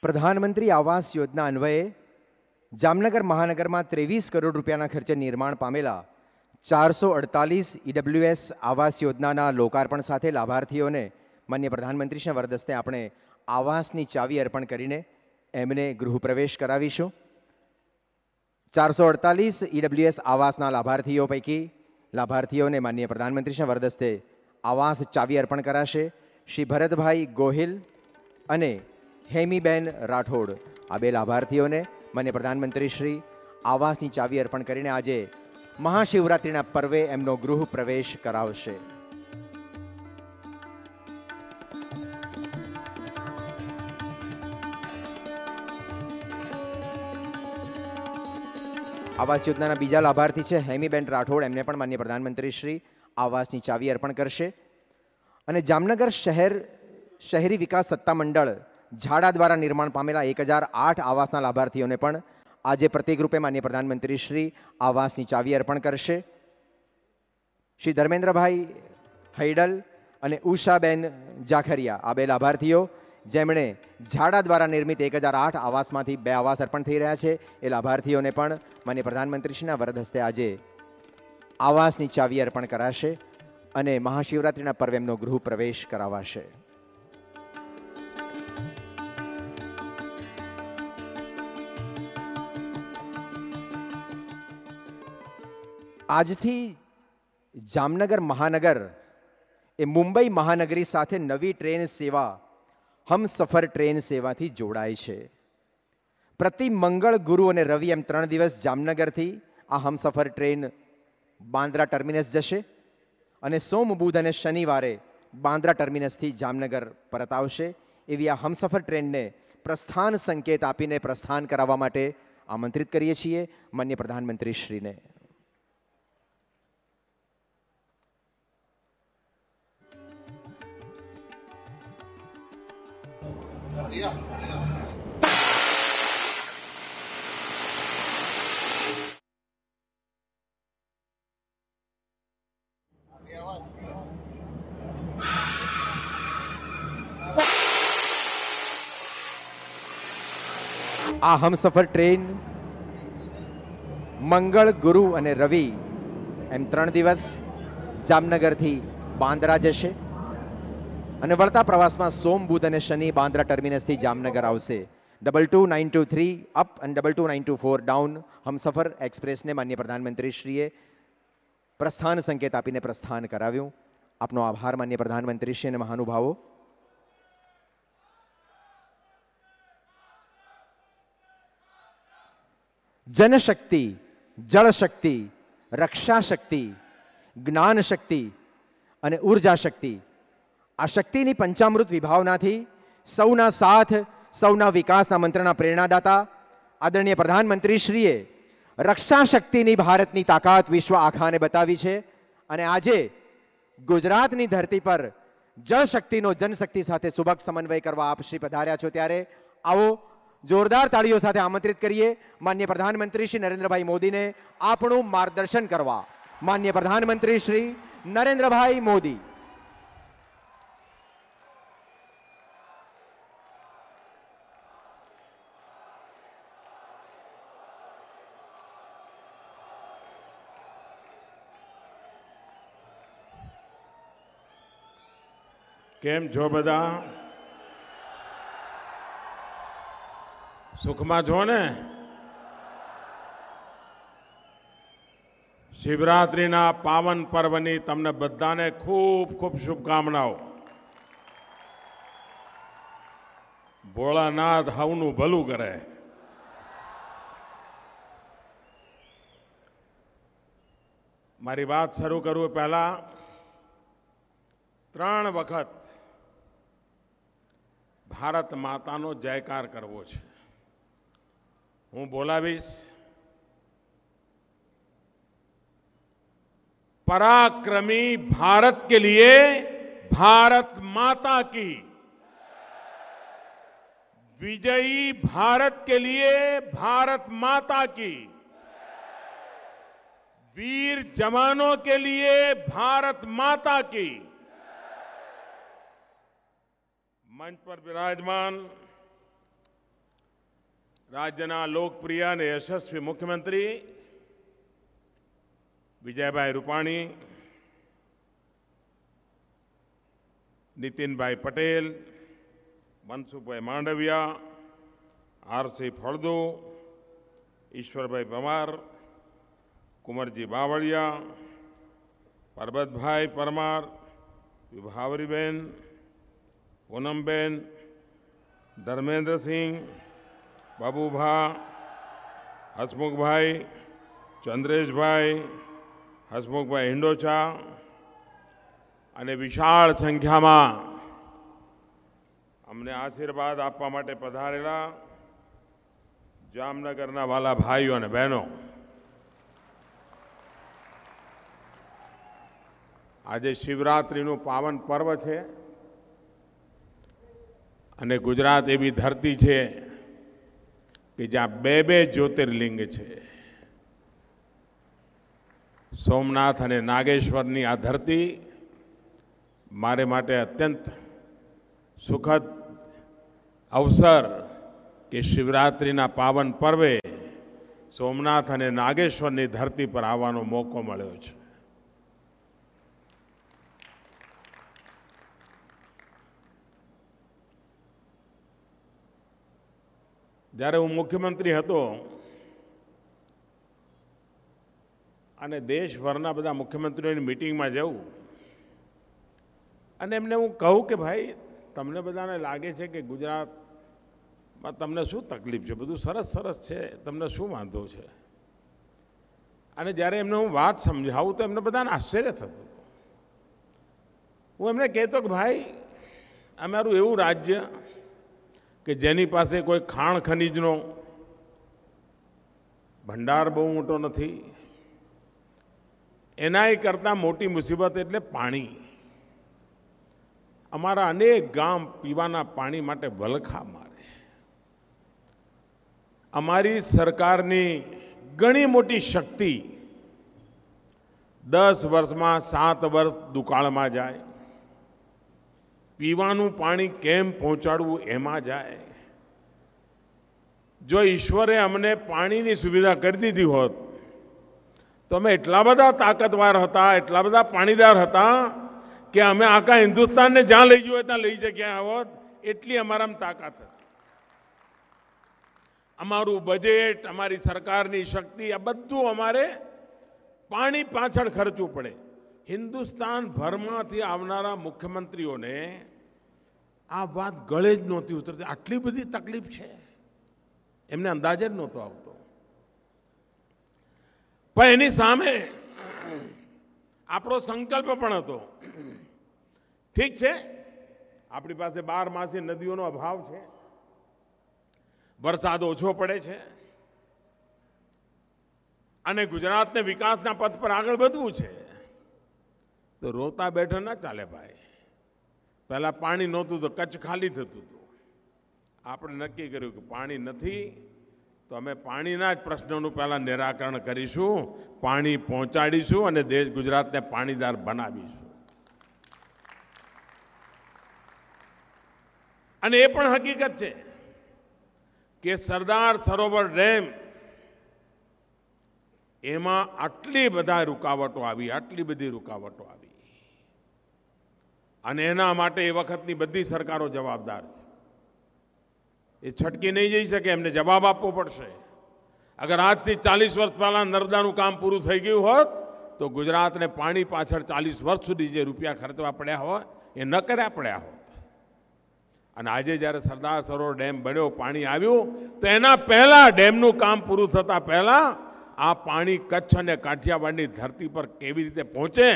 પ્રધાનમંત્રી આવાસ યોજના અન્વયે જામનગર મહાનગરમાં 23 કરોડ રૂપિયાના ખર્ચે નિર્માણ પામેલા 448 ઈડબ્લ્યુએસ આવાસ યોજનાના લોકાર્પણ સાથે લાભાર્થીઓને માન્ય પ્રધાનમંત્રીશ્રીના વરદસ્તે આપણે આવાસની ચાવી અર્પણ કરીને એમને ગૃહપ્રવેશ કરાવીશું. 448 ઈડબ્લ્યુએસ આવાસના લાભાર્થીઓ પૈકી લાભાર્થીઓને માન્ય પ્રધાનમંત્રીશ્રીના વરદસ્તે આવાસ ચાવી અર્પણ કરાશે. શ્રી ભરતભાઈ ગોહિલ અને હેમીબેન રાઠોડ આ બે લાભાર્થીઓને માન્ય પ્રધાનમંત્રી શ્રી આવાસની ચાવી અર્પણ કરીને આજે મહાશિવરાત્રિના પર્વે એમનો ગૃહ પ્રવેશ કરાવશે. આવાસ યોજનાના બીજા લાભાર્થી છે હેમીબેન રાઠોડ. એમને પણ માન્ય પ્રધાનમંત્રી શ્રી આવાસની ચાવી અર્પણ કરશે. અને જામનગર શહેરી વિકાસ સત્તામંડળ ઝાડા દ્વારા નિર્માણ પામેલા 1008 આવાસના લાભાર્થીઓને પણ આજે પ્રતિક રૂપે માન્ય પ્રધાનમંત્રી શ્રી આવાસની ચાવી અર્પણ કરશે. શ્રી ધર્મેન્દ્રભાઈ હૈડલ અને ઉષાબેન જાખરિયા આ બે લાભાર્થીઓ જેમણે ઝાડા દ્વારા નિર્મિત 1008 આવાસમાંથી 2 આવાસ અર્પણ થઈ રહ્યા છે એ લાભાર્થીઓને પણ માન્ય પ્રધાનમંત્રીશ્રીના વરદ હસ્તે આજે આવાસની ચાવી અર્પણ કરાશે અને મહાશિવરાત્રિના પર્વે એમનો ગૃહ પ્રવેશ કરાવાશે. આજથી જામનગર મહાનગર એ મુંબઈ મહાનગરી સાથે નવી ટ્રેન સેવા હમસફર ટ્રેન સેવાથી જોડાય છે. પ્રતિ મંગળ, ગુરુ અને રવિ એમ 3 દિવસ જામનગરથી આ હમસફર ટ્રેન બાંદ્રા ટર્મિનસ જશે અને સોમ, બુધ અને શનિવારે બાંદ્રા ટર્મિનસથી જામનગર પરત આવશે. એવી આ હમસફર ટ્રેનને પ્રસ્થાન સંકેત આપીને પ્રસ્થાન કરાવવા માટે આમંત્રિત કરીએ છીએ માન્ય પ્રધાનમંત્રી શ્રીને. આ હમસફર ટ્રેન મંગળ, ગુરુ અને રવિ એમ 3 દિવસ જામનગરથી બાંદ્રા જશે અને વળતા પ્રવાસમાં સોમ, બુધ અને શનિ બાંદ્રા ટર્મિનસથી જામનગર આવશે. 22923 અપ અને 22924 ડાઉન હમસફર એક્સપ્રેસને માન્ય પ્રધાનમંત્રી શ્રીએ પ્રસ્થાન સંકેત આપીને પ્રસ્થાન કરાવ્યું. આપનો આભાર માન્ય પ્રધાનમંત્રી શ્રી અને મહાનુભાવો. જનશક્તિ, જળશક્તિ, રક્ષા શક્તિ, જ્ઞાન શક્તિ અને ઉર્જા શક્તિ આ શક્તિની પંચામૃત વિભાવનાથી સૌના સાથ, સૌના વિકાસના મંત્રના પ્રેરણાદાતા આદરણીય પ્રધાનમંત્રી શ્રીએ રક્ષા શક્તિની ભારતની તાકાત વિશ્વ આખાને બતાવી છે. અને આજે ગુજરાતની ધરતી પર જળશક્તિનો જનશક્તિ સાથે સુભગ સમન્વય કરવા આપ શ્રી પધાર્યા છો ત્યારે આવો જોરદાર તાળીઓ સાથે આમંત્રિત કરીએ માન્ય પ્રધાનમંત્રી શ્રી નરેન્દ્રભાઈ મોદીને આપણું માર્ગદર્શન કરવા. માન્ય પ્રધાનમંત્રી શ્રી નરેન્દ્રભાઈ મોદી. કેમ છો બધા? સુખમાં છો ને? શિવરાત્રિના પાવન પર્વની તમને બધાને ખૂબ ખૂબ શુભકામનાઓ. ભોળાનાથ હવનું ભલું કરે. મારી વાત શરૂ કરું પહેલા 3 વખત ભારત માતાનો જયકાર કરવો છે. હું બોલાવીશ. पराक्रमी भारत के लिए भारत माता की, विजयी भारत के लिए भारत माता की, वीर जवानों के लिए भारत माता की. मंच पर विराजमान રાજ્યના લોકપ્રિય અને યશસ્વી મુખ્યમંત્રી વિજયભાઈ રૂપાણી, નીતિનભાઈ પટેલ, મનસુખભાઈ માંડવિયા, આરસી ફળદુ, ઈશ્વરભાઈ પરમાર, કુંવરજી બાવળિયા, પરબતભાઈ પરમાર, વિભાવરીબેન, પૂનમબેન, ધર્મેન્દ્રસિંહ, બાબુભા, હસમુખભાઈ, ચંદ્રેશભાઈ, હસમુખભાઈ હિંડોચા અને વિશાળ સંખ્યામાં અમને આશીર્વાદ આપવા માટે પધારેલા જામનગરના વાલા ભાઈઓ અને બહેનો, આજે શિવરાત્રિનું પાવન પર્વ છે અને ગુજરાત એવી ધરતી છે કે જ્યાં બે જ્યોતિર્લિંગ છે. સોમનાથ અને નાગેશ્વરની આ ધરતી મારે માટે અત્યંત સુખદ અવસર કે શિવરાત્રિના પાવન પર્વે સોમનાથ અને નાગેશ્વરની ધરતી પર આવવાનો મોકો મળ્યો છે. જ્યારે હું મુખ્યમંત્રી હતો અને દેશભરના બધા મુખ્યમંત્રીઓની મિટિંગમાં જઉં અને એમને હું કહું કે ભાઈ તમને બધાને લાગે છે કે ગુજરાતમાં તમને શું તકલીફ છે, બધું સરસ સરસ છે, તમને શું વાંધો છે, અને જ્યારે એમને હું વાત સમજાવું તો એમને બધાને આશ્ચર્ય થતું. હું એમને કહેતો કે ભાઈ અમારું એવું રાજ્ય કે જેની પાસે કોઈ ખાણ ખનીજનો ભંડાર બહુ મોટો નથી, એનાય કરતાં મોટી મુસીબત એટલે પાણી. અમારા અનેક ગામ પીવાના પાણી માટે વલખા મારે. અમારી સરકારની ઘણી મોટી શક્તિ 10 વર્ષમાં 7 વર્ષ દુકાળમાં જાય, પીવાનું પાણી કેમ પહોંચાડવું એમાં જાય. જો ઈશ્વરે અમને પાણીની સુવિધા કરી દીધી હોત તો અમે એટલા બધા તાકાતવાર હતા, એટલા બધા પાણીદાર હતા કે અમે આખા હિન્દુસ્તાનને જ્યાં લઈ જવું ત્યાં લઈ શક્યા હોત, એટલી અમારામાં તાકાત હતી. અમારું બજેટ, અમારી સરકારની શક્તિ, આ બધું અમારે પાણી પાછળ ખર્ચવું પડે. હિન્દુસ્તાન ભરમાંથી આવનારા મુખ્યમંત્રીઓને આ વાત ગળે જ નહોતી ઉતરતી. આટલી બધી તકલીફ છે એમને અંદાજ જ નહોતો આવતો. પણ એની સામે આપણો સંકલ્પ પણ હતો. ઠીક છે, આપણી પાસે 12 માસી નદીઓનો અભાવ છે, વરસાદ ઓછો પડે છે અને ગુજરાતને વિકાસના પથ પર આગળ વધવું છે, તો રોતા બેઠા ના ચાલે ભાઈ. પહેલા પાણી નહોતું તો કચ્છ ખાલી થતું હતું. આપણે નક્કી કર્યું કે પાણી નથી તો અમે પાણીના જ પ્રશ્નોનું પહેલા નિરાકરણ કરીશું, પાણી પહોંચાડીશું અને દેશ ગુજરાતને પાણીદાર બનાવીશું. અને એ પણ હકીકત છે કે સરદાર સરોવર ડેમ એમાં આટલી બધા રૂકાવટો આવી, આટલી બધી રૂકાવટો આવી, અને એના માટે એ વખતની બધી સરકારો જવાબદાર છે. એ છટકી નહીં જઈ શકે, એમને જવાબ આપવો પડશે. અગર આજથી 40 વર્ષ પહેલા નર્મદાનું કામ પૂરું થઈ ગયું હોત તો ગુજરાતને પાણી પાછળ 40 વર્ષ સુધી જે રૂપિયા ખર્ચવા પડ્યા હોય એ ન કર્યા પડ્યા હોત. અને આજે જ્યારે સરદાર સરોવર ડેમ બન્યો, પાણી આવ્યું, તો એના પહેલા ડેમનું કામ પૂરું થતા પહેલા આ પાણી કચ્છ અને કાઠિયાવાડની ધરતી પર કેવી રીતે પહોંચે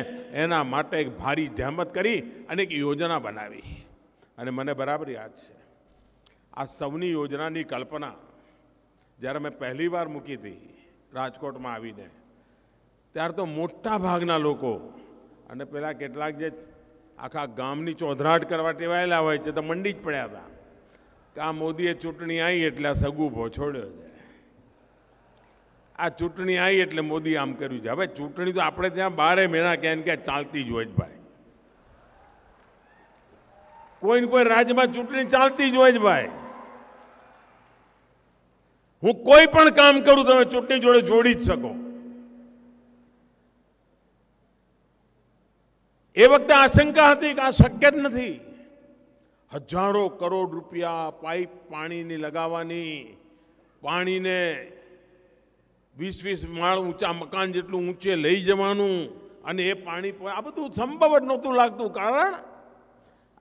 એના માટે એક ભારી જહેમત કરી અને એક યોજના બનાવી. અને મને બરાબર યાદ છે આ સૌની યોજનાની કલ્પના જ્યારે મેં પહેલી વાર મૂકી હતી રાજકોટમાં આવીને, ત્યારે તો મોટા ભાગના લોકો અને પેલા કેટલાક જે આખા ગામની ચોધરાટ કરવા ટેવાયેલા હોય છે તો મંડી જ પડ્યા હતા કે આ મોદીએ ચૂંટણી આવી એટલે આ સગુભો છોડ્યો છે, આ ચૂંટણી આવી એટલે મોદી આમ કર્યું છે. હવે ચૂંટણી તો આપણે ત્યાં 12 મહિના ક્યાં ક્યાં ચાલતી જ હોય જ ભાઈ. કોઈ ને કોઈ રાજ્યમાં ચૂંટણી ચાલતી જ હોય જ ભાઈ. હું કોઈ પણ કામ કરું તમે ચૂંટણી જોડે જોડી જ શકો. એ વખતે આશંકા હતી કે આ શક્ય જ નથી. હજારો કરોડ રૂપિયા પાઇપ પાણીની લગાવવાની, પાણીને 20-20 માળ ઊંચા મકાન જેટલું ઊંચે લઈ જવાનું, અને એ પાણી આ બધું સંભવ જ નહોતું લાગતું. કારણ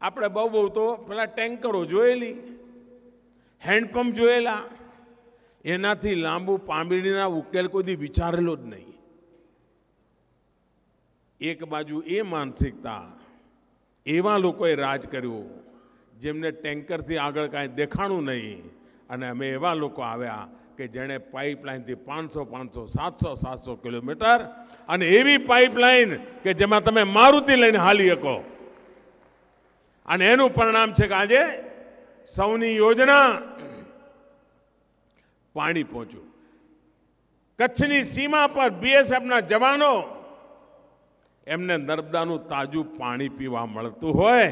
આપણે બહુ તો પેલા ટેન્કરો જોયેલી, હેન્ડપંપ જોયેલા, એનાથી લાંબુ પાંબીડીના ઉકેલ કોઈ વિચારેલો જ નહીં. એક બાજુ એ માનસિકતા, એવા લોકોએ રાજ કર્યું જેમને ટેન્કરથી આગળ કાંઈ દેખાણું નહીં, અને અમે એવા લોકો આવ્યા કે જેણે પાઇપલાઇનથી 500, 700 કિલોમીટર, અને એવી પાઇપલાઇન કે જેમાં તમે મારુતિ લઈને હાલી શકો. અને એનું પરિણામ છે કે આજે સૌની યોજના પાણી પહોંચ્યું. કચ્છની સીમા પર બીએસએફના જવાનો, એમને નર્મદાનું તાજું પાણી પીવા મળતું હોય.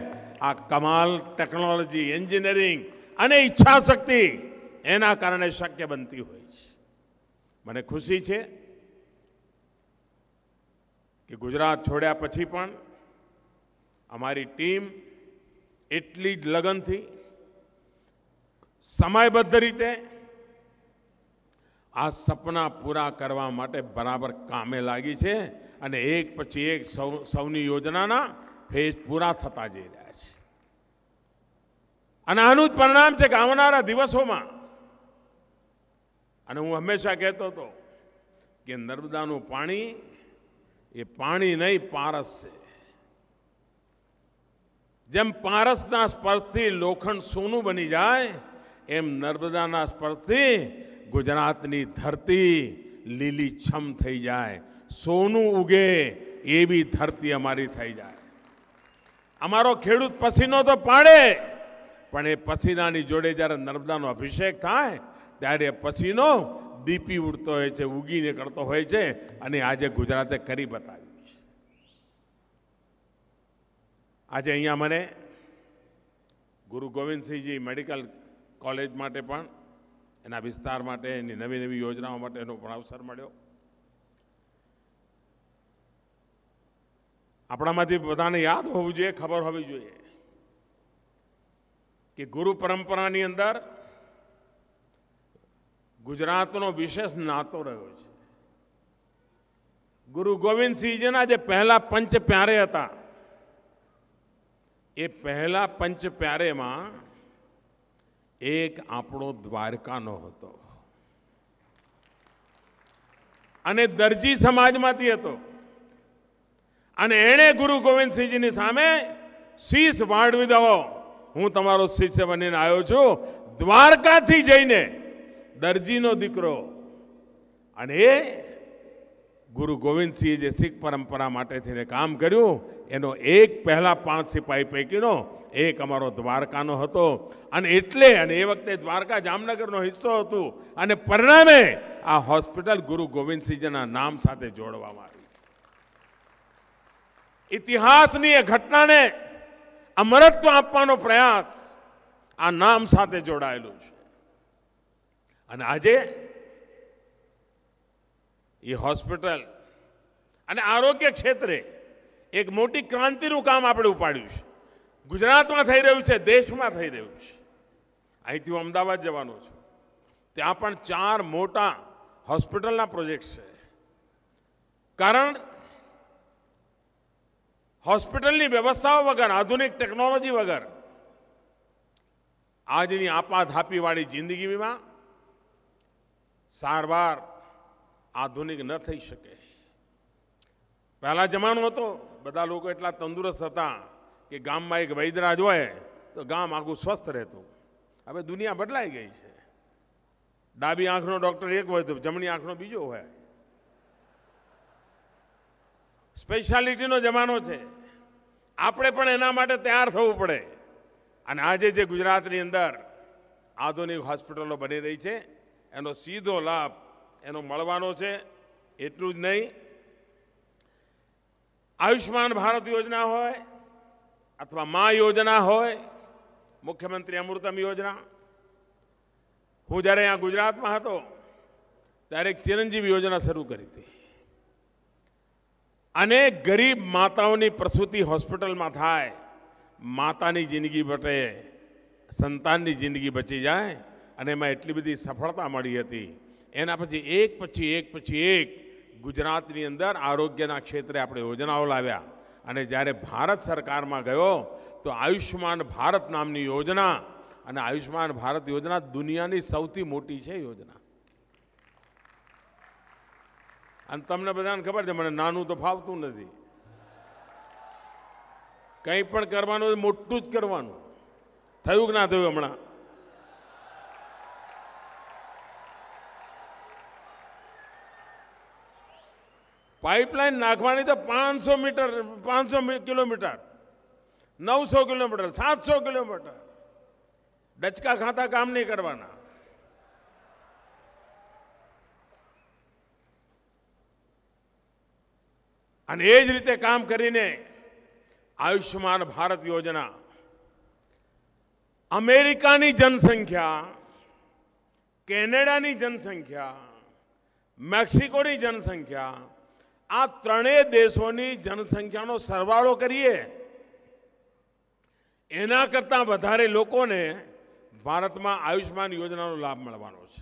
આ કમાલ ટેકનોલોજી, એન્જિનિયરિંગ અને ઈચ્છા શક્તિ એના કારણે શક્ય બનતી હોય છે. મને ખુશી છે કે ગુજરાત છોડ્યા પછી પણ અમારી ટીમ એટલી જ લગનથી, સમયબદ્ધ રીતે આ સપના પૂરા કરવા માટે બરાબર કામે લાગી છે. અને એક પછી એક સૌની યોજનાના ફેઝ પૂરા થતા જઈ રહ્યા છે. અને આનું જ પરિણામ છે કે આવનારા દિવસોમાં, અને હું હંમેશા કહેતો હતો કે નર્મદાનું પાણી એ પાણી નહીં, પારસ છે. જેમ પારસના સ્પર્શથી લોખંડ સોનું બની જાય, એમ નર્મદાના સ્પર્શથી ગુજરાતની ધરતી લીલીછમ થઈ જાય, સોનું ઉગે એવી ધરતી અમારી થઈ જાય. અમારો ખેડૂત પસીનો તો પાડે, પણ એ પસીનાની જોડે જ્યારે નર્મદાનો અભિષેક થાય ત્યારે પસીનો દીપી ઉડતો હોય છે, ઉગી નીકળતો હોય છે. અને આજે ગુજરાતે કરી બતાવ્યું છે. આજે અહીંયા મને ગુરુ ગોવિંદસિંહજી મેડિકલ કોલેજ માટે પણ, એના વિસ્તાર માટે, એની નવી નવી યોજનાઓ માટેનો પણ અવસર મળ્યો. આપણામાંથી બધાને યાદ હોવું જોઈએ, ખબર હોવી જોઈએ કે ગુરુ પરંપરાની અંદર ગુજરાતનો વિશેષ નાતો રહ્યો છે. ગુરુ ગોવિંદસિંહજીના જે પહેલા પંચ પ્યારે હતા, એ પહેલા પંચ પ્યારેમાં એક આપણો દ્વારકાનો હતો, અને દરજી સમાજમાંથી હતો. અને એણે ગુરુ ગોવિંદસિંહજીની સામે શીશ વાળવી દો, હું તમારો શિષ્ય બનીને આવ્યો છું. દ્વારકાથી જઈને દરજીનો દીકરો, અને એ ગુરુ ગોવિંદસિંહે જે શીખ પરંપરા માટે થઈને કામ કર્યું, એનો એક પહેલા 5 સિપાહી પૈકીનો એક અમારો દ્વારકાનો હતો. અને એટલે, અને એ વખતે દ્વારકા જામનગરનો હિસ્સો હતું, અને પરિણામે આ હોસ્પિટલ ગુરુ ગોવિંદસિંહજીના નામ સાથે જોડવામાં આવી. ઇતિહાસની એ ઘટનાને અમરત્વ આપવાનો પ્રયાસ આ નામ સાથે જોડાયેલું છે. અને આજે એ હોસ્પિટલ અને આરોગ્ય ક્ષેત્રે એક મોટી ક્રાંતિનું કામ આપણે ઉપાડ્યું છે. ગુજરાતમાં થઈ રહ્યું છે, દેશમાં થઈ રહ્યું છે. અહીંથી હું અમદાવાદ જવાનો છું, ત્યાં પણ 4 મોટા હોસ્પિટલના પ્રોજેક્ટ છે. કારણ હોસ્પિટલની વ્યવસ્થાઓ વગર, આધુનિક ટેકનોલોજી વગર આજની આપાધાપીવાળી જિંદગીમાં સારવાર આધુનિક ન થઈ શકે. પહેલા જમાનો હતો, બધા લોકો એટલા તંદુરસ્ત હતા કે ગામમાં એક વૈદરાજ હોય તો ગામ આખું સ્વસ્થ રહેતું. હવે દુનિયા બદલાઈ ગઈ છે. ડાબી આંખનો ડોક્ટર એક હોય તો જમણી આંખનો બીજો હોય. સ્પેશિયાલિટીનો જમાનો છે. આપણે પણ એના માટે તૈયાર થવું પડે. અને આજે જે ગુજરાતની અંદર આધુનિક હોસ્પિટલો બની રહી છે, એનો સીધો લાભ એનો મળવાનો છે. એટલું જ નહીં, આયુષ્માન ભારત યોજના હોય અથવા મા યોજના હોય, મુખ્યમંત્રી અમૃતમ યોજના હું જ્યારે અહીંયા ગુજરાતમાં હતો ત્યારે એક ચિરંજીવી યોજના શરૂ કરી હતી અને ગરીબ માતાઓની પ્રસૂતિ હોસ્પિટલમાં થાય, માતાની જિંદગી બચે, સંતાનની જિંદગી બચી જાય અને એમાં એટલી બધી સફળતા મળી હતી. એના પછી એક પછી એક ગુજરાતની અંદર આરોગ્યના ક્ષેત્રે આપણે યોજનાઓ લાવ્યા અને જ્યારે ભારત સરકારમાં ગયો તો આયુષ્યમાન ભારત નામની યોજના, અને આયુષ્યમાન ભારત યોજના દુનિયાની સૌથી મોટી છે યોજના. અને તમને બધાને ખબર છે મને નાનું તો ફાવતું નથી. કંઈ પણ કરવાનું મોટું જ કરવાનું. થયું કે ના થયું? હમણાં પાઇપલાઇન નાખવાની તો 500 કિલોમીટર, 900 કિલોમીટર, 700 કિલોમીટર, ડચકા ખાતા કામ નહીં કરવાના. અને એ જ રીતે કામ કરીને આયુષ્યમાન ભારત યોજના અમેરિકાની જનસંખ્યા, કેનેડાની જનસંખ્યા, મેક્સિકોની જનસંખ્યા, આ ત્રણેય દેશોની જનસંખ્યાનો સરવાળો કરીએ એના કરતાં વધારે લોકોને ભારતમાં આયુષ્યમાન યોજનાનો લાભ મળવાનો છે.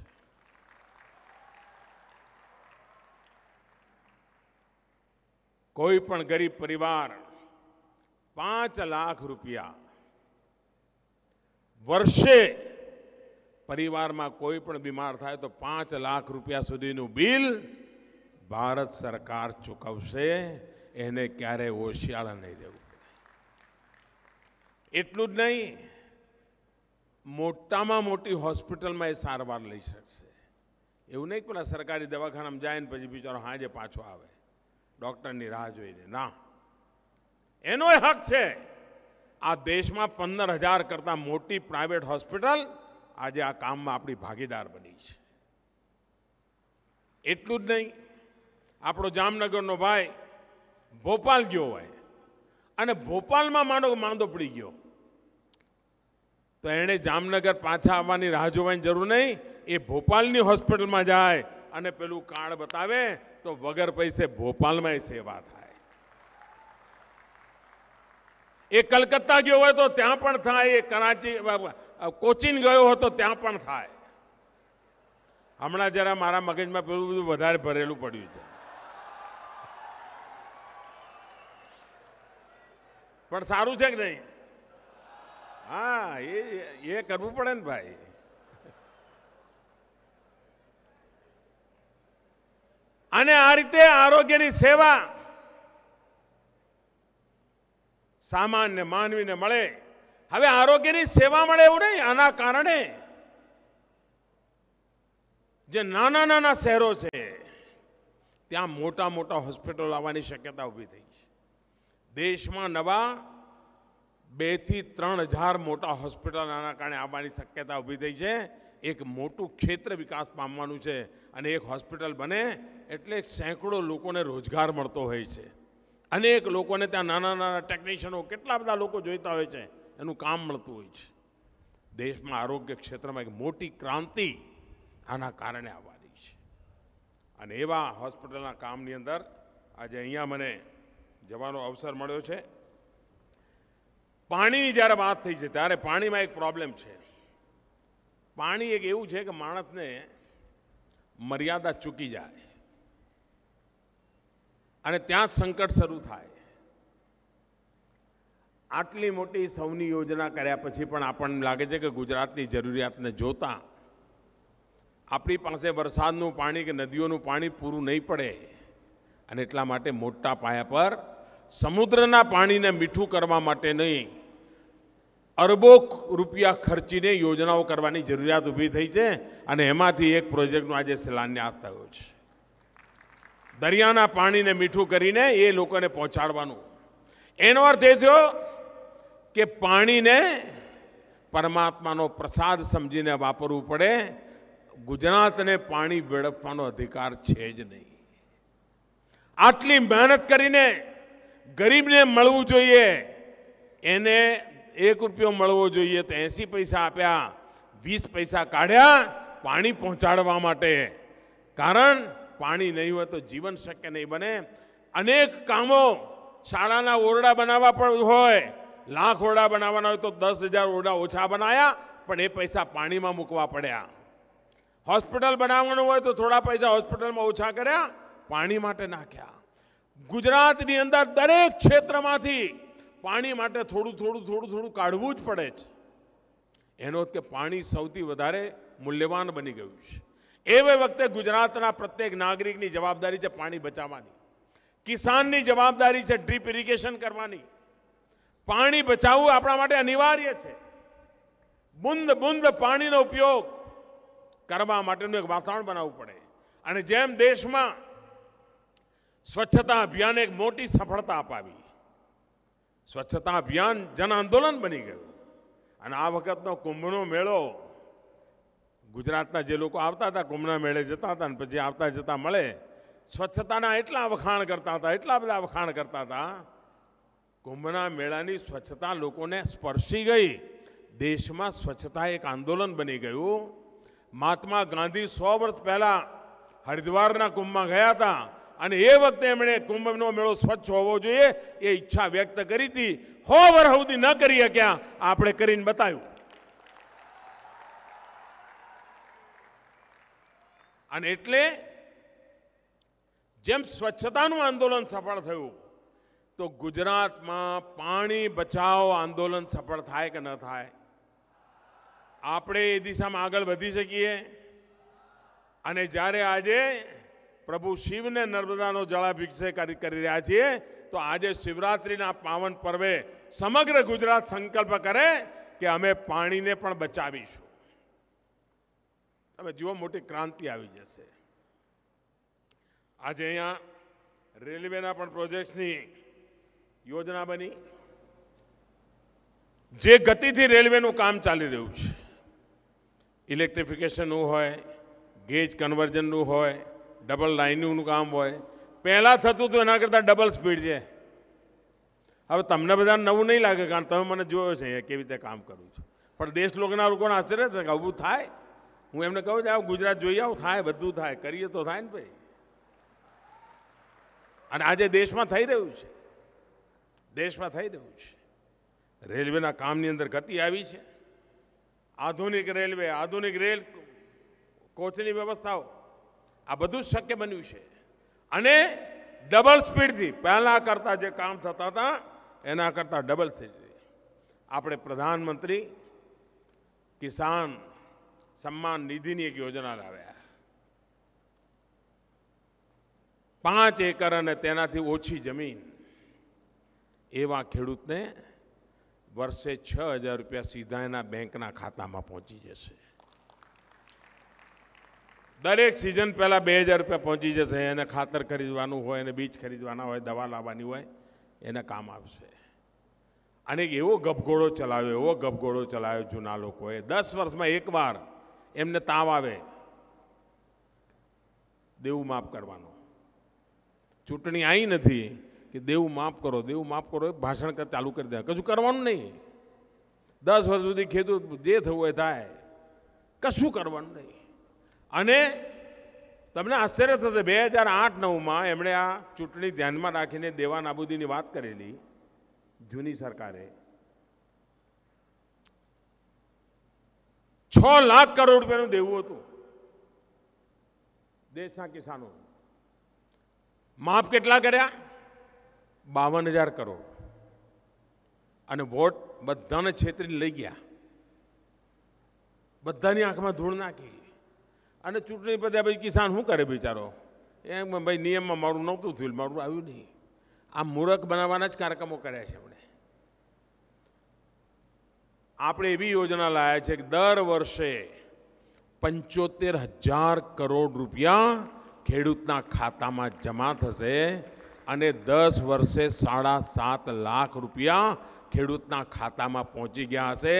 કોઈ પણ ગરીબ પરિવાર 5 લાખ રૂપિયા વર્ષે, પરિવારમાં કોઈ પણ બીમાર થાય તો 5 લાખ રૂપિયા સુધીનું બિલ ભારત સરકાર ચૂકવશે. એને ક્યારેય ઓશિયાળા નહીં રહેવું. એટલું જ નહીં, મોટામાં મોટી હોસ્પિટલમાં એ સારવાર લઈ શકશે. એવું નહીં કે પેલા સરકારી દવાખાનામાં જાય ને પછી બિચારો હાજે પાછો આવે ડૉક્ટરની રાહ જોઈને. ના, એનો હક છે. આ દેશમાં 15,000 કરતાં મોટી પ્રાઇવેટ હોસ્પિટલ આજે આ કામમાં આપણી ભાગીદાર બની છે. એટલું જ નહીં, આપણો જામનગરનો ભાઈ ભોપાલ ગયો હોય અને ભોપાલમાં માંદો પડી ગયો તો એણે જામનગર પાછા આવવાની રાહ જોવાની જરૂર નહીં. એ ભોપાલની હોસ્પિટલમાં જાય અને પેલું કાર્ડ બતાવે તો વગર પૈસે ભોપાલમાં સેવા થાય. એ કલકત્તા ગયો હોય તો ત્યાં પણ થાય, એ કરાચી કોચીન ગયો હોય તો ત્યાં પણ થાય. હમણાં જરા મારા મગજમાં પેલું બધું વધારે ભરેલું પડ્યું છે, પણ સારું છે કે નહીં? હા, એ કરવું પડે ને ભાઈ. અને આ રીતે આરોગ્યની સેવા સામાન્ય માનવીને મળે. હવે આરોગ્યની સેવા મળે એવું નહીં, આના કારણે જે નાના નાના શહેરો છે ત્યાં મોટા મોટા હોસ્પિટલ આવવાની શક્યતા ઊભી થઈ છે. દેશમાં નવા 2 થી 3 હજાર મોટા હોસ્પિટલ આના કારણે આવવાની શક્યતા ઊભી થઈ છે. એક મોટું ક્ષેત્ર વિકાસ પામવાનું છે અને એક હોસ્પિટલ બને એટલે સેંકડો લોકોને રોજગાર મળતો હોય છે. અનેક લોકોને ત્યાં નાના નાના ટેકનિશિયનો, કેટલા બધા લોકો જોઈતા હોય છે, એનું કામ મળતું હોય છે. દેશમાં આરોગ્ય ક્ષેત્રમાં એક મોટી ક્રાંતિ આના કારણે આવવાની છે. અને એવા હોસ્પિટલના કામની અંદર આજે અહીંયા મને જવાનો અવસર મળ્યો છે. પાણીની જ્યારે વાત થઈ છે ત્યારે પાણીમાં એક પ્રોબ્લેમ છે. પાણી એક એવું છે કે માણસને મર્યાદા ચૂકી જાય અને ત્યાં જ સંકટ શરૂ થાય. આટલી મોટી સૌની યોજના કર્યા પછી પણ આપણને લાગે છે કે ગુજરાતની જરૂરિયાતને જોતા આપણી પાસે વરસાદનું પાણી કે નદીઓનું પાણી પૂરું નહીં પડે અને એટલા માટે મોટા પાયા પર સમુદ્રના પાણીને મીઠું કરવા માટે નહીં, અરબો રૂપિયા ખર્ચીને યોજનાઓ કરવાની જરૂરિયાત ઊભી થઈ છે. અને એમાંથી એક પ્રોજેક્ટનો આજે શિલાન્યાસ થયો છે. દરિયાના પાણીને મીઠું કરીને એ લોકોને પહોંચાડવાનું. એનો અર્થ એ થયો કે પાણીને પરમાત્માનો પ્રસાદ સમજીને વાપરવું પડે. ગુજરાતને પાણી વેડફવાનો અધિકાર છે જ નહીં. આટલી મહેનત કરીને ગરીબને મળવું જોઈએ, એને 1 રૂપિયો મળવો જોઈએ તો 80 પૈસા આપ્યા, 20 પૈસા કાઢ્યા, પાણી પહોંચાડવા માટે, કારણ પાણી નહીં હોય તો જીવન શક્ય નહીં બને. અનેક કામો, શાળાના ઓરડા બનાવવા પણ હોય, લાખ ઓરડા બનાવવાના હોય તો 10,000 ઓરડા ઓછા બનાયા, પણ એ પૈસા પાણીમાં મૂકવા પડ્યા. હોસ્પિટલ બનાવવાનું હોય તો થોડા પૈસા હોસ્પિટલમાં ઓછા કર્યા, પાણી માટે નાખ્યા. ગુજરાતની અંદર દરેક ક્ષેત્રમાંથી પાણી માટે થોડું કાઢવું જ પડે છે. એનો કે પાણી સૌથી વધારે મૂલ્યવાન બની ગયું છે. એવે વખતે ગુજરાતના પ્રત્યેક નાગરિકની જવાબદારી છે પાણી બચાવવાની. કિસાનની જવાબદારી છે ડ્રીપ ઇરિગેશન કરવાની. પાણી બચાવવું આપણા માટે અનિવાર્ય છે. બુંદ બુંદ પાણીનો ઉપયોગ કરવા માટેનું એક વાતાવરણ બનાવવું પડે. અને જેમ દેશમાં સ્વચ્છતા અભિયાન એક મોટી સફળતા અપાવી, સ્વચ્છતા અભિયાન જન આંદોલન બની ગયું. અને આ વખતનો કુંભનો મેળો, ગુજરાતના જે લોકો આવતા હતા કુંભના મેળે જતા હતા, અને પછી આવતા જતા મળે, સ્વચ્છતાના એટલા વખાણ કરતા હતા, એટલા બધા વખાણ કરતા હતા. કુંભના મેળાની સ્વચ્છતા લોકોને સ્પર્શી ગઈ. દેશમાં સ્વચ્છતા એક આંદોલન બની ગયું. મહાત્મા ગાંધી 100 વર્ષ પહેલા હરિદ્વારના કુંભમાં ગયા હતા, અને એ વખતે એમણે કુંભનો મેળો સ્વચ્છ હોવો જોઈએ એ ઈચ્છા વ્યક્ત કરી હતી. 100 વર્ષ સુધી ન કરી શક્યા, આપણે કરીને બતાવ્યું. અને એટલે જેમ સ્વચ્છતાનું આંદોલન સફળ થયું, તો ગુજરાતમાં પાણી બચાવ આંદોલન સફળ થાય કે ન થાય? આપણે એ દિશામાં આગળ વધી શકીએ. અને જ્યારે આજે પ્રભુ શિવને નર્મદાનો જળાભિષેક કરી રહ્યા છીએ, તો આજે શિવરાત્રિના પાવન પર્વે સમગ્ર ગુજરાત સંકલ્પ કરે કે અમે પાણીને પણ બચાવીશું. તમે જુઓ, મોટી ક્રાંતિ આવી જશે. આજે અહીંયા રેલવેના પણ પ્રોજેક્ટ્સની યોજના બની. જે ગતિથી રેલવેનું કામ ચાલી રહ્યું છે, ઇલેક્ટ્રિફિકેશનનું હોય, ગેજ કન્વર્ઝનનું હોય, ડબલ લાઇનનું કામ હોય, પહેલાં થતું હતું એના કરતાં ડબલ સ્પીડ છે. હવે તમને બધા નવું નહીં લાગે, કારણ તમે મને જોયો છે કેવી રીતે કામ કરું છું. પણ દેશ લોકોને આશ્ચર્ય છે કે આવું થાય. હું એમને કહું છું, ગુજરાત જોઈ આવું, થાય, બધું થાય, કરીએ તો થાય ને ભાઈ. અને આજે દેશમાં થઈ રહ્યું છે, દેશમાં થઈ રહ્યું છે. રેલવેના કામની અંદર ગતિ આવી છે. આધુનિક રેલવે, આધુનિક રેલ કોચની વ્યવસ્થાઓ, આ બધું જ શક્ય બન્યું છે. અને ડબલ સ્પીડથી પહેલાં કરતાં જે કામ થતા હતા એના કરતાં ડબલ થઈ જાય. આપણે પ્રધાનમંત્રી કિસાન સન્માન નિધિની એક યોજના લાવ્યા. 5 એકર અને તેનાથી ઓછી જમીન એવા ખેડૂતને વર્ષે 6,000 રૂપિયા સીધા એના બેંકના ખાતામાં પહોંચી જશે. દરેક સિઝન પહેલાં 2,000 રૂપિયા પહોંચી જશે. એને ખાતર ખરીદવાનું હોય, એને બીજ ખરીદવાના હોય, દવા લાવવાની હોય, એને કામ આવશે. અને એવો ગપગોળો ચલાવ્યો જૂના લોકોએ. 10 વર્ષમાં એકવાર એમને તાવ આવે, દેવું માફ કરવાનું. ચૂંટણી આવી નથી કે દેવું માફ કરો, ભાષણ ચાલુ કરી દે, કશું કરવાનું નહીં. 10 વર્ષ સુધી ખેડૂત જે થવું હોય થાય, કશું કરવાનું નહીં. અને તમને આશ્ચર્ય થશે, 2008-9માં એમણે આ ચૂંટણી ધ્યાનમાં રાખીને દેવા નાબૂદીની વાત કરેલી જૂની સરકારે. 6 લાખ કરોડ રૂપિયાનું દેવું હતું દેશના કિસાનો. માફ કેટલા કર્યા? 52,000 કરોડ. અને વોટ બધાને છેતરીને લઈ ગયા, બધાની આંખમાં ધૂળ નાખી. અને ચૂંટણી પછી ભાઈ કિસાન શું કરે બિચારો? એમ ભાઈ નિયમમાં મારું નહોતું થયું, મારું આવ્યું નહીં. આ મૂર્ખ બનાવવાના જ કાર્યક્રમો કર્યા છે એમણે. આપણે એવી યોજના લાવ્યા છે કે દર વર્ષે 75,000 કરોડ રૂપિયા ખેડૂતના ખાતામાં જમા થશે. અને 10 વર્ષે 7.5 લાખ રૂપિયા ખેડૂતના ખાતામાં પહોંચી ગયા હશે.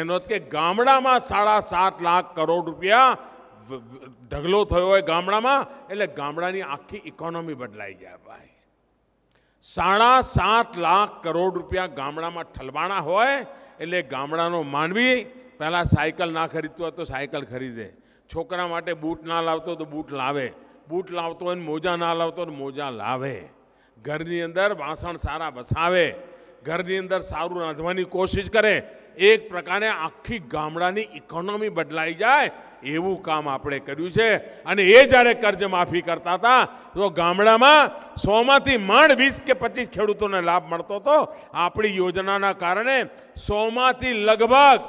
એનો કે ગામડામાં 7.5 લાખ કરોડ રૂપિયા ઢગલો થયો હોય ગામડામાં, એટલે ગામડાની આખી ઇકોનોમી બદલાઈ જાય ભાઈ. 7.5 લાખ કરોડ રૂપિયા ગામડામાં ઠલવાણા હોય એટલે ગામડાનો માનવી પહેલાં સાયકલ ના ખરીદતો હોય તો સાયકલ ખરીદે, છોકરા માટે બૂટ ના લાવતો તો બૂટ લાવે, બૂટ લાવતો હોય ને મોજા ના લાવતો તો મોજા લાવે, ઘરની અંદર વાસણ સારા વસાવે, ઘરની અંદર સારું રાંધવાની કોશિશ કરે. એક પ્રકારે આખી ગામડાની ઇકોનોમી બદલાઈ જાય એવું કામ આપણે કર્યું છે. અને એ જ્યારે કર્જ માફી કરતા હતા તો ગામડામાં 100માંથી માંડ 20 કે 25 ખેડૂતોને લાભ મળતો હતો. આપણી યોજનાના કારણે 100માંથી લગભગ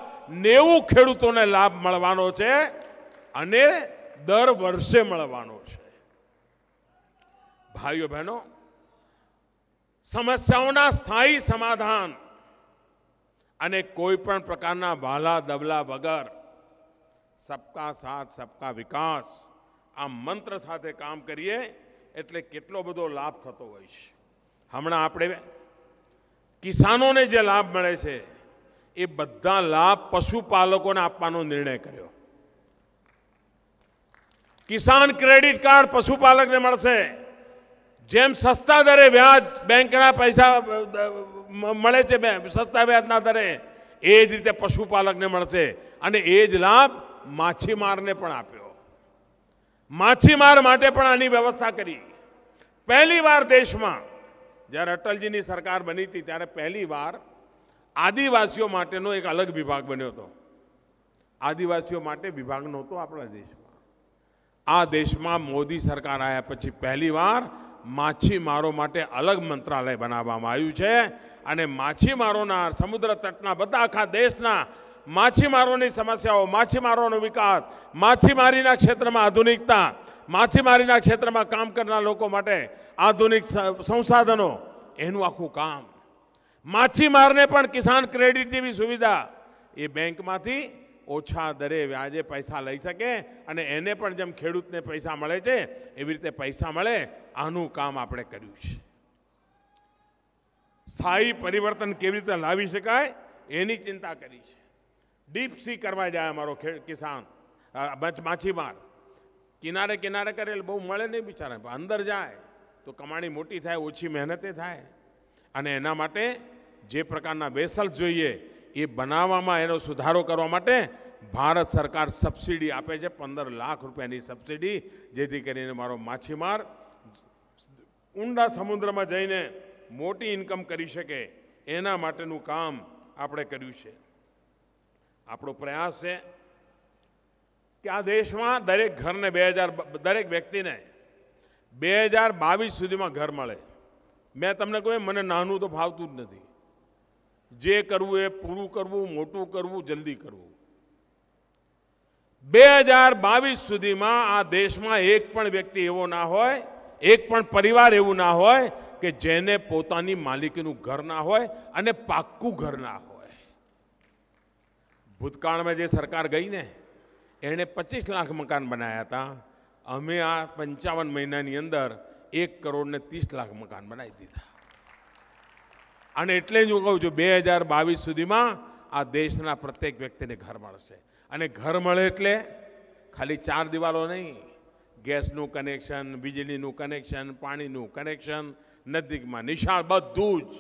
90 ખેડૂતોને લાભ મળવાનો છે અને દર વર્ષે મળવાનો છે. ભાઈઓ બહેનો, સમસ્યાઓના સ્થાયી સમાધાન અને કોઈ પણ પ્રકારના વાલા દબલા વગર સબકા સાથ સબકા વિકાસ આ મંત્ર સાથે કામ કરીએ એટલે કેટલો બધો લાભ થતો હોય છે. હમણાં આપણે કિસાનોને જે લાભ મળે છે એ બધા લાભ પશુપાલકોને આપવાનો નિર્ણય કર્યો. કિસાન ક્રેડિટ કાર્ડ પશુપાલકને મળશે. જેમ સસ્તા દરે વ્યાજ બેંકના પૈસા મળે છે સસ્તા વ્યાજના દરે, એ જ રીતે પશુપાલકને મળશે. અને એ જ લાભ માછીમારને પણ આપ્યો. માછીમાર માટે પણ આની વ્યવસ્થા કરી. પહેલી વાર દેશમાં જ્યારે અટલજીની સરકાર બની હતી ત્યારે પહેલી વાર આદિવાસીઓ માટેનો એક અલગ વિભાગ બન્યો હતો. આદિવાસીઓ માટે વિભાગ નહોતો આપણા દેશમાં. આ દેશમાં મોદી સરકાર આવ્યા પછી પહેલી વાર માછીમારો માટે અલગ મંત્રાલય બનાવવામાં આવ્યું છે. અને માછીમારોના સમુદ્ર તટના બધા આખા દેશના માછીમારોની સમસ્યાઓ, માછીમારોનો વિકાસ, માછીમારીના ક્ષેત્રમાં આધુનિકતા, માછીમારીના ક્ષેત્રમાં કામ કરનાર લોકો માટે આધુનિક સંસાધનો, એનું આખું કામ. માછીમારને પણ કિસાન ક્રેડિટ જેવી સુવિધા, એ બેંકમાંથી ઓછા દરે વ્યાજે પૈસા લઈ શકે અને એને પણ જેમ ખેડૂતને પૈસા મળે છે એવી રીતે પૈસા મળે. આનું કામ આપણે કર્યું છે. સ્થાયી પરિવર્તન કેવી રીતે લાવી શકાય એની ચિંતા કરી છે. ડીપ સી કરવા જાય અમારો કિસાન માછીમાર, કિનારે કિનારે કરે એટલે બહુ મળે નહીં બિચારા, અંદર જાય તો કમાણી મોટી થાય, ઓછી મહેનતે થાય. અને એના માટે જે પ્રકારના વેસલ જોઈએ એ બનાવવામાં એનો સુધારો કરવા માટે ભારત સરકાર સબસિડી આપે છે, 15 લાખ રૂપિયાની સબસિડી, જેથી કરીને મારો માછીમાર ઊંડા સમુદ્રમાં જઈને મોટી ઇન્કમ કરી શકે. એના માટેનું કામ આપણે કર્યું છે. આપણો પ્રયાસ છે કે આ દેશમાં દરેક ઘરને દરેક વ્યક્તિને 2022 સુધીમાં ઘર મળે. મેં તમને કહ્યું મને નાનું તો ફાવતું જ નથી. જે કરવું એ પૂરું કરવું, મોટું કરવું, જલ્દી કરવું. 2022 સુધીમાં આ દેશમાં એક પણ વ્યક્તિ એવો ના હોય, એક પણ પરિવાર એવું ના હોય કે જેને પોતાની માલિકીનું ઘર ના હોય અને પાક્કું ઘર ના હોય. ભૂતકાળમાં જે સરકાર ગઈ ને એણે 25 લાખ મકાન બનાવ્યા હતા. અમે આ 55 મહિનાની અંદર 1 કરોડ ને 30 લાખ મકાન બનાવી દીધા. અને એટલે જ હું કહું છું 2022 સુધીમાં આ દેશના પ્રત્યેક વ્યક્તિને ઘર મળશે. અને ઘર મળે એટલે ખાલી 4 દિવાલો નહીં, ગેસનું કનેક્શન, વીજળીનું કનેક્શન, પાણીનું કનેક્શન, નજીકમાં નિશાળ, બધું જ,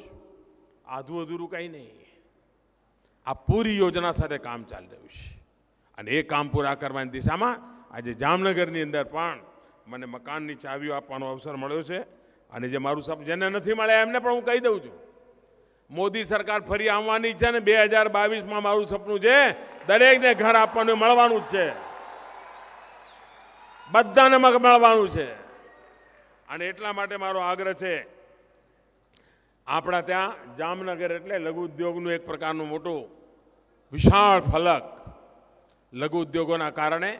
આધું અધૂરું કંઈ નહીં. આ પૂરી યોજના સાથે કામ ચાલી રહ્યું છે. અને એ કામ પૂરા કરવાની દિશામાં આજે જામનગરની અંદર પણ મને મકાનની ચાવીઓ આપવાનો અવસર મળ્યો છે. અને જે મારું સપનું જેને નથી મળ્યા એમને પણ હું કહી દઉં છું, મોદી સરકાર ફરી આવવાની છે ને 2022માં મારું સપનું છે દરેકને ઘર આપવાનું, મળવાનું જ છે, બધાને મળવાનું છે. અને એટલા માટે મારો આગ્રહ છે, આપણા ત્યાં જામનગર એટલે લઘુ ઉદ્યોગનું એક પ્રકારનું મોટું વિશાળ ફલક. લઘુ ઉદ્યોગોના કારણે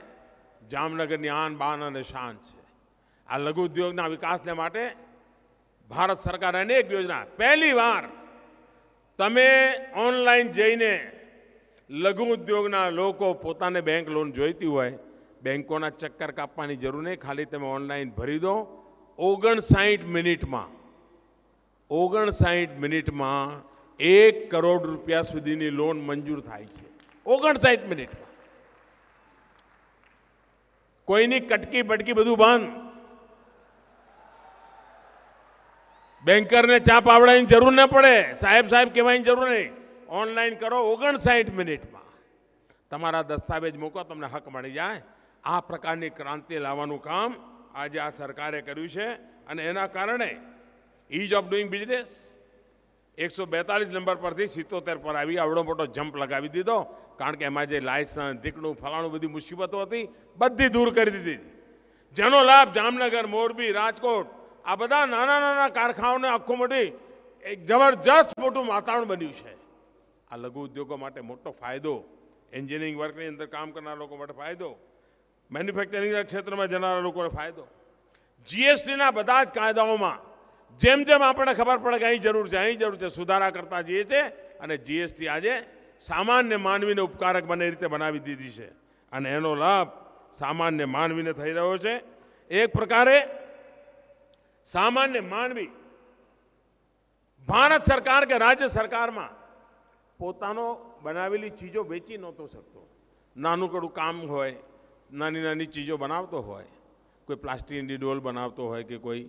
જામનગરની આન બાન અને શાન છે. આ લઘુ ઉદ્યોગના વિકાસને માટે ભારત સરકારે અનેક યોજના. પહેલી વાર તમે ઓનલાઈન જઈને લઘુ ઉદ્યોગના લોકો પોતાને બેંક લોન જોઈતી હોય, બેંકોના ચક્કર કાપવાની જરૂર નહીં, ખાલી તમે ઓનલાઈન ભરી દો. 59 મિનિટમાં 1 કરોડ રૂપિયા સુધીની લોન મંજૂર થાય છે. 59 મિનિટમાં. કોઈની કટકી બટકી બધું બંધ. બેન્કરને ચા પાવડાની જરૂર ન પડે, સાહેબ કહેવાની જરૂર નહીં. ઓનલાઈન કરો, 59 મિનિટમાં તમારા દસ્તાવેજ મૂકો, તમને હક મળી જાય. આ પ્રકારની ક્રાંતિ લાવવાનું કામ આજે આ સરકારે કર્યું છે અને એના કારણે ease of doing business 142 number પરથી 77 પર આવી આવડો મોટો જમ્પ લગાવી દીધો, કારણ કે એમાં જે લાયસન્સ ટીકણું ફલાણું બધી મુસીબતો હતી બધી દૂર કરી દીધી, જેનો લાભ જામનગર, મોરબી, રાજકોટ આ બધા નાના નાના કારખાનાઓને આખું મોટી એક જબરજસ્ત મોટું વાતાવરણ બન્યું છે. આ લઘુ ઉદ્યોગો માટે મોટો ફાયદો, એન્જિનિયરિંગ વર્કની અંદર કામ કરનારા લોકો માટે ફાયદો, મેન્યુફેક્ચરિંગના ક્ષેત્રમાં જનારા લોકોને ફાયદો. જીએસટીના બધા જ કાયદાઓમાં જેમ જેમ આપણને ખબર પડે કે અહીં જરૂર છે, અહીં જરૂર છે, સુધારા કરતા જઈએ છે અને જીએસટી આજે સામાન્ય માનવીને ઉપકારક બને રીતે બનાવી દીધી છે અને એનો લાભ સામાન્ય માનવીને થઈ રહ્યો છે. એક પ્રકારે સામાન્ય માનવી ભારત સરકાર કે રાજ્ય સરકારમાં પોતાનો બનાવેલી ચીજો વેચી નહોતો શકતો. નાનું કડું કામ હોય, નાની નાની ચીજો બનાવતો હોય, કોઈ પ્લાસ્ટિકની ડોલ બનાવતો હોય કે કોઈ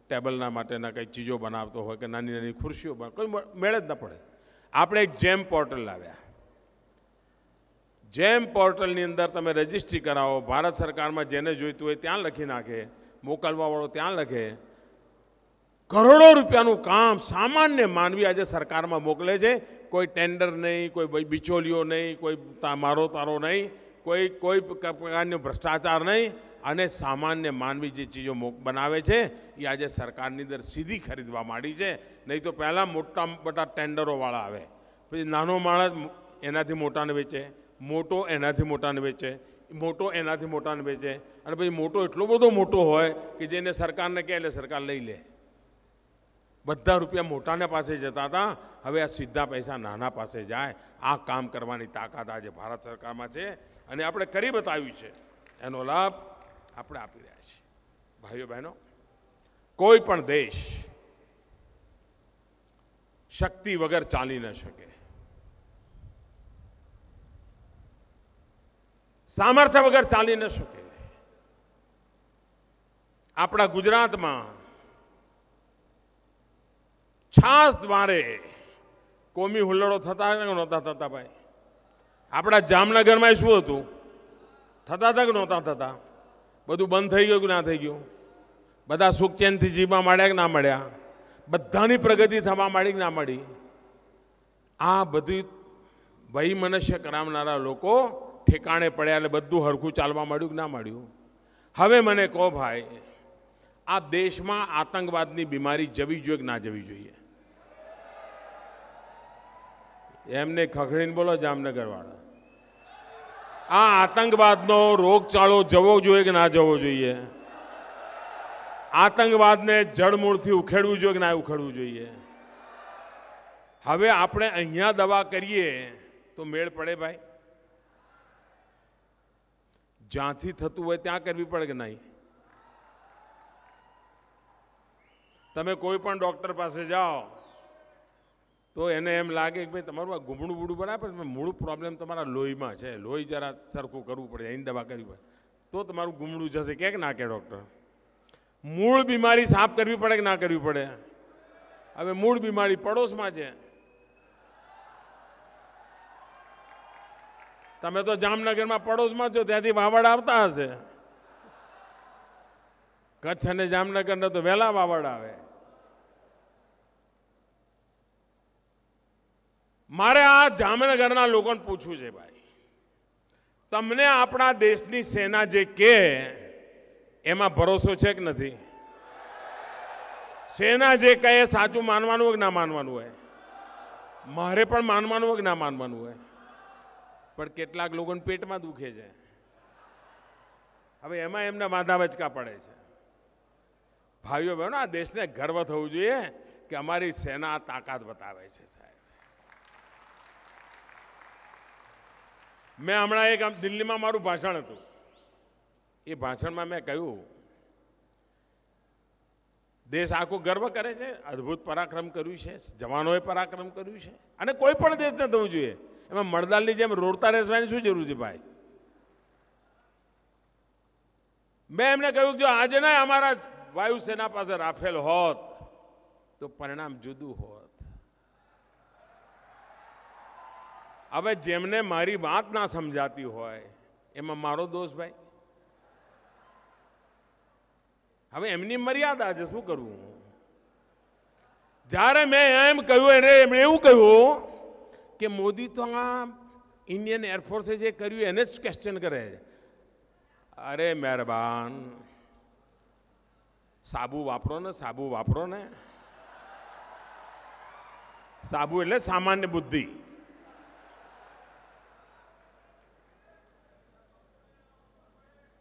ટેબલના માટેના કંઈ ચીજો બનાવતો હોય કે નાની નાની ખુરશીઓ કોઈ મેળ જ ન પડે. આપણે એક જેમ પોર્ટલ લાવ્યા. જેમ પોર્ટલની અંદર તમે રજિસ્ટ્રી કરાવો, ભારત સરકારમાં જેને જોઈતું હોય ત્યાં લખી નાખે, મોકલવાવાળો ત્યાં લખે. કરોડો રૂપિયાનું કામ સામાન્ય માનવી આજે સરકારમાં મોકલે છે. કોઈ ટેન્ડર નહીં, કોઈ બિચોલીઓ નહીં, કોઈ મારો તારો નહીં, કોઈ પ્રકારનો ભ્રષ્ટાચાર નહીં અને સામાન્ય માનવી જે ચીજો બનાવે છે એ આજે સરકારની અંદર સીધી ખરીદવા માંડી છે. નહીં તો પહેલાં મોટા મોટા ટેન્ડરોવાળા આવે, પછી નાનો માણસ એનાથી મોટાને વેચે, મોટો એનાથી મોટાને વેચે, મોટો એનાથી મોટાને વેચે અને પછી મોટો એટલો બધો મોટો હોય કે જેને સરકારને કહે એટલે સરકાર લઈ લે. બધા રૂપિયા મોટાને પાસે જતા હતા, હવે આ સીધા પૈસા નાના પાસે જાય. આ કામ કરવાની તાકાત આજે ભારત સરકારમાં છે અને આપણે કરી બતાવ્યું છે. એનો લાભ આપણે આપી રહ્યા છીએ. ભાઈઓ બહેનો, કોઈ પણ દેશ શક્તિ વગર ચાલી ન શકે, સામર્થ્ય વગર ચાલી ન શકે. આપણા ગુજરાતમાં છાસ દ્વારે કોમી હુલ્લડો થતા કે નહોતા થતા? ભાઈ, આપણા જામનગરમાં શું હતું? થતા હતા કે નહોતા થતા? બધું બંધ થઈ ગયું કે ના થઈ ગયું? બધા સુખ ચેનથી જીવવા માંડ્યા કે ના મળ્યા? બધાની પ્રગતિ થવા માંડી કે ના મળી? આ બધી વહી મનુષ્ય કરાવનારા લોકો ઠેકાણે પડ્યા એટલે બધું હરખું ચાલવા માંડ્યું કે ના માંડ્યું? હવે મને કહો ભાઈ, આ દેશમાં આતંકવાદની બીમારી જવી જોઈએ કે ના જવી જોઈએ? એમને ખખડીને બોલો જામનગરવાળા. આ આતંકવાદનો રોગચાળો જવો જોઈએ કે ના જવો જોઈએ? આતંકવાદને જડમૂળથી ઉખેડવું જોઈએ કે ના ઉખેડવું જોઈએ? હવે આપણે અહીંયા દવા કરીએ તો મેળ પડે ભાઈ? જ્યાંથી થતું હોય ત્યાં કરવી પડે કે નહીં? તમે કોઈ પણ ડૉક્ટર પાસે જાઓ તો એને એમ લાગે કે ભાઈ તમારું આ ગુમડું બુડું બરાબર, મૂળ પ્રોબ્લેમ તમારા લોહીમાં છે, લોહી જરા સરખું કરવું પડે, એની દવા કરવી પડે તો તમારું ગુમડું જશે. કે ના કે ડૉક્ટર? મૂળ બીમારી સાફ કરવી પડે કે ના કરવી પડે? હવે મૂળ બીમારી પડોશમાં છે. તમે તો જામનગરમાં પડોશમાં છો, ત્યાંથી વાવડ આવતા હશે. કચ્છ અને જામનગરને તો વહેલા વાવડ આવે. મારે આ જામનગરના લોકોને પૂછવું છે, ભાઈ, તમને આપણા દેશની સેના જે કહે એમાં ભરોસો છે કે નથી? સેના જે કહે સાચું માનવાનું હોય કે ના માનવાનું હોય? મારે પણ માનવાનું હોય કે ના માનવાનું હોય? પણ કેટલાક લોકોને પેટમાં દુખે છે. હવે એમાં એમને વાંધા વચકા પડે છે. ભાઈઓ બહેનો, આ દેશને ગર્વ થવું જોઈએ કે અમારી સેના તાકાત બતાવે છે. સાહેબ, મેં હમણાં એક દિલ્હીમાં મારું ભાષણ હતું. એ ભાષણમાં મેં કહ્યું, દેશ આખો ગર્વ કરે છે, અદ્ભુત પરાક્રમ કર્યું છે, જવાનોએ પરાક્રમ કર્યું છે અને કોઈ પણ દેશને થવું જોઈએ. એમાં મળદાલની જેમ રોડતા રહેવાની શું જરૂર છે ભાઈ? મેં એમને કહ્યું જો આજે ના અમારા વાયુસેના પાસે રાફેલ હોત તો પરિણામ જુદું હોત. હવે જેમને મારી વાત ના સમજાતી હોય એમાં મારો દોષ ભાઈ? હવે એમની મર્યાદા છે, શું કરવું? જ્યારે મેં એમ કહ્યું એને એમણે એવું કહ્યું કે મોદી તો આ ઇન્ડિયન એરફોર્સે જે કર્યું એને જ ક્વેશ્ચન કરે. અરે મહેરબાન, સાબુ વાપરો ને, સાબુ વાપરો ને. સાબુ એટલે સામાન્ય બુદ્ધિ.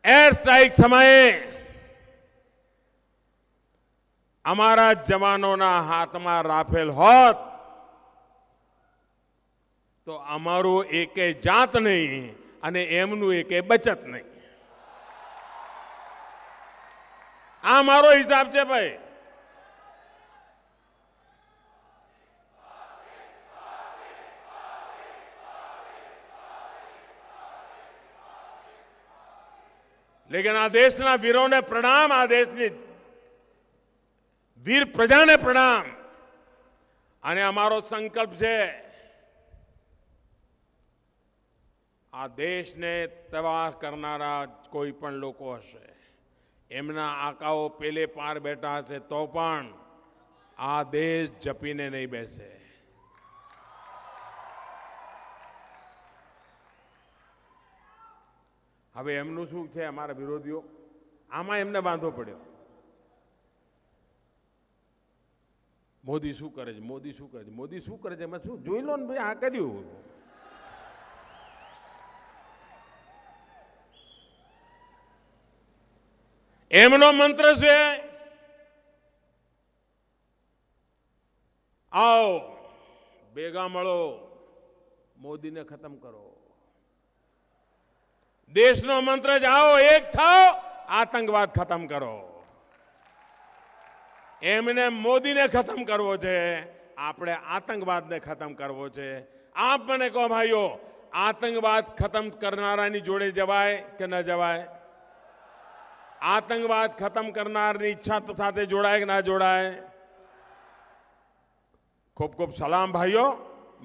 એર સ્ટ્રાઇક સમયે અમારા જવાનોના હાથમાં રાફેલ હોત તો અમારું એકે જાત નહીં અને એમનું એકે બચત નહીં. આ મારો હિસાબ છે ભાઈ. લેકિન આ દેશના વીરોને પ્રણામ, આ દેશની વીર પ્રજાને પ્રણામ. અને અમારો સંકલ્પ છે આ દેશને તબાહ કરનારા કોઈ પણ લોકો હશે, એમના આંકાઓ પેલે પાર બેઠા હશે તો પણ આ દેશ જપીને નહીં બેસે. હવે એમનું શું છે, અમારા વિરોધીઓ આમાં એમને બાંધવો પડ્યો. મોદી શું કરે છે, મોદી શું કરે છે, મોદી શું કરે છે, એમાં શું જોઈ લો ને ભાઈ. આ કર્યું. એમનો મંત્ર છે આવો ભેગા મળો, મોદીને ખતમ કરો. દેશનો મંત્ર જ આવો એક થાઓ, આતંકવાદ ખતમ કરો. એમને મોદીને ખતમ કરવો છે, આપણે આતંકવાદને ખતમ કરવો છે. આપ મને કહો ભાઈઓ, આતંકવાદ ખતમ કરનારાની જોડે જવાય કે ન જવાય? આતંકવાદ ખતમ કરનારની ઈચ્છા સાથે જોડાય કે ના જોડાય? ખૂબ ખૂબ સલામ ભાઈઓ.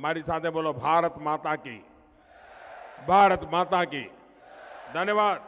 મારી સાથે બોલો ભારત માતા કી, ભારત માતા કી. ધન્યવાદ.